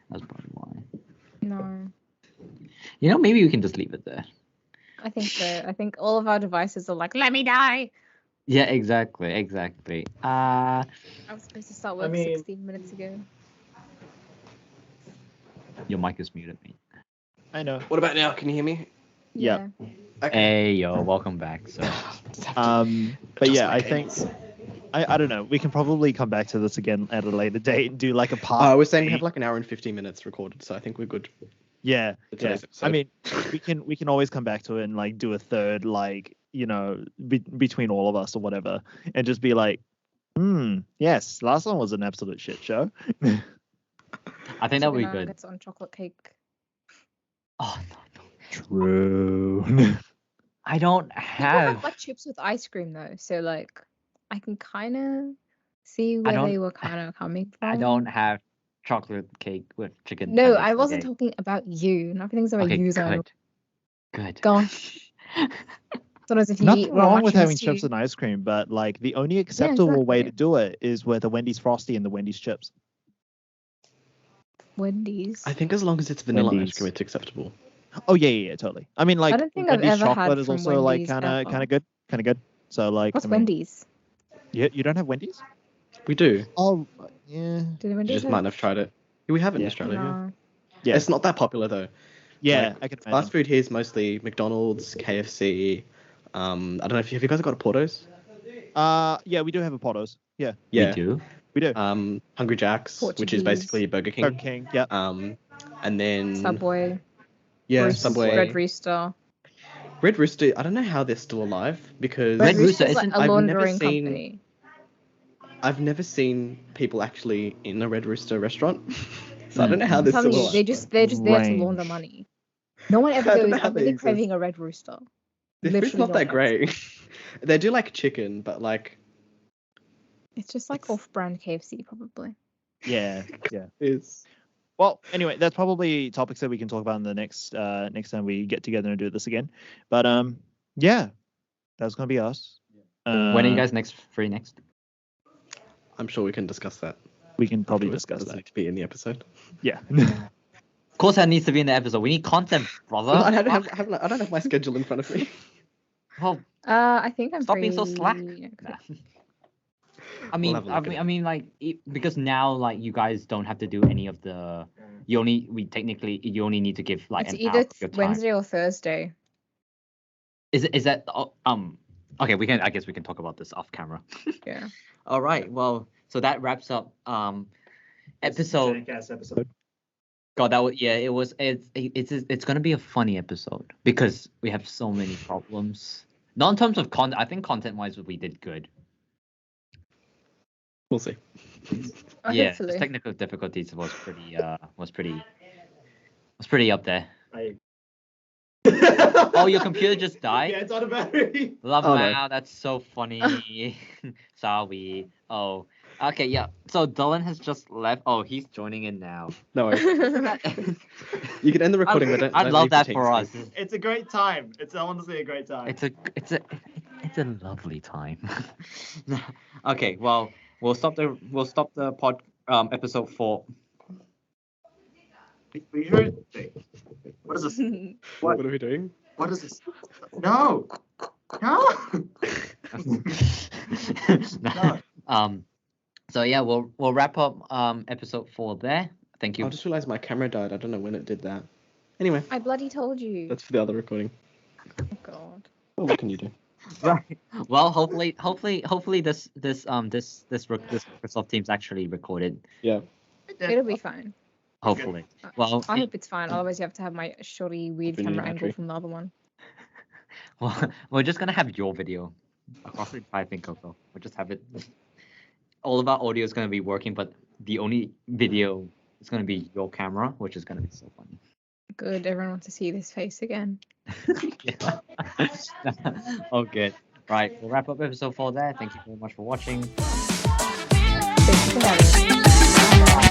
that's probably why. No. You know, maybe we can just leave it there. I think so. I think all of our devices are like, let me die. Yeah, exactly. I was supposed to start work I mean- 16 minutes ago. Your mic is muted, mate. I know. What about now? Can you hear me? Yeah. Hey, yo, welcome back. So, But yeah, I think I don't know. We can probably come back to this again at a later date and do like a part. We're saying we have like an hour and 15 minutes recorded, so I think we're good. Yeah. for Yeah. today's episode. I mean, we can always come back to it and like do a third, like, you know, between all of us or whatever, and just be like, yes, last one was an absolute shit show. I think that would be Chicken good. nuggets on chocolate cake. Oh, no. True. I don't People have. have like chips with ice cream though, so like I can kind of see where don't- they were kind of coming from. I don't have chocolate cake with chicken. No, nuggets, I wasn't okay? talking about you. Nothing's about Okay, you, Zainal. good. Gosh. Sometimes if you Nothing eat wrong with mushrooms having chips too. and ice cream, but like the only acceptable way to exactly. do it is with a Wendy's Frosty and the Wendy's chips. Wendy's. I think as long as it's vanilla Wendy's. ice cream, it's acceptable. Oh yeah, totally. I mean, like, don't think I've Wendy's ever had chocolate is from also like Wendy's kind ever. of good. So like, What's I mean, Wendy's? you don't have Wendy's? We do. Oh yeah, Do the You Wendy's just might not have tried it. We have it in Yeah. Australia. Yeah. No. yeah, It's not that popular though. yeah. like, I can imagine. Fast food here is mostly McDonald's, KFC. I don't know if you guys got a Portos. Yeah, we do have a Portos. Yeah, Yeah. We do. Hungry Jack's, which is Portuguese. basically Burger King. Burger King. Yeah. And then Subway. Yeah, Roost- Subway. Red Rooster. Red Rooster. I don't know how they're still alive because Red Rooster Rooster's like isn't- a I've never laundering seen- company. I've never seen people actually in a Red Rooster restaurant. So I don't know how I'm they're telling still you, alive. they're just there to Range. launder money. No one ever I don't goes, know how I'm they really exist. craving a Red Rooster. Their food's Literally not no that one ever great. They do like chicken, but like It's just like It's- off-brand KFC, probably. Yeah. Yeah. it's Well, anyway, that's probably topics that we can talk about in the next time we get together and do this again. But yeah, that's gonna be us. When are you guys free next? I'm sure we can discuss that. We can probably afterwards. discuss Doesn't that. need to be in the episode. Yeah. Of course, that needs to be in the episode. We need content, brother. I don't have my schedule in front of me. Well, I think I'm stop free. being so slack. next Nah. week. I mean, have a look at I mean, like, because now, like, you guys don't have to do any of the. You only need to give like It's an hour either of your time. Wednesday or Thursday. Is that okay? I guess we can talk about this off camera. Yeah. All right. Well, so that wraps up episode. episode. God, that was it's gonna be a funny episode because we have so many problems. Not in terms of content. I think content wise we did good. We'll see. Yeah, Hopefully. the technical difficulties was pretty up there. Oh, your computer just died? Yeah, it's out of battery. Love Oh, no. wow, that's so funny. Sorry. Oh, okay, yeah. So Dylan has just left. Oh, he's joining in now. No worries. You can end the recording, but don't. I'd don't love leave the that team for us. speak. It's a great time. It's honestly a great time. It's a lovely time. Okay, well, we'll stop the pod episode 4. We heard. What is this? What are we doing? What is this? No. No. No. So yeah, we'll wrap up episode 4 there. Thank you. I just realized my camera died. I don't know when it did that. Anyway, I bloody told you. that's for the other recording. Oh god. Well, what can you do? Right. Well, hopefully this Microsoft Teams actually recorded. Yeah. It'll be fine. Hopefully. Well, I hope it's fine. Otherwise, you have to have my shoddy, weird Hopefully camera new angle battery. from the other one. well, we're just gonna have your video across the entire thing, Coco. We'll just have it. All of our audio is gonna be working, but the only video is gonna be your camera, which is gonna be so funny. Good. Everyone wants to see this face again. Yeah. Oh, good. Right. We'll wrap up episode 4 there. Thank you very much for watching. Thank you for having me.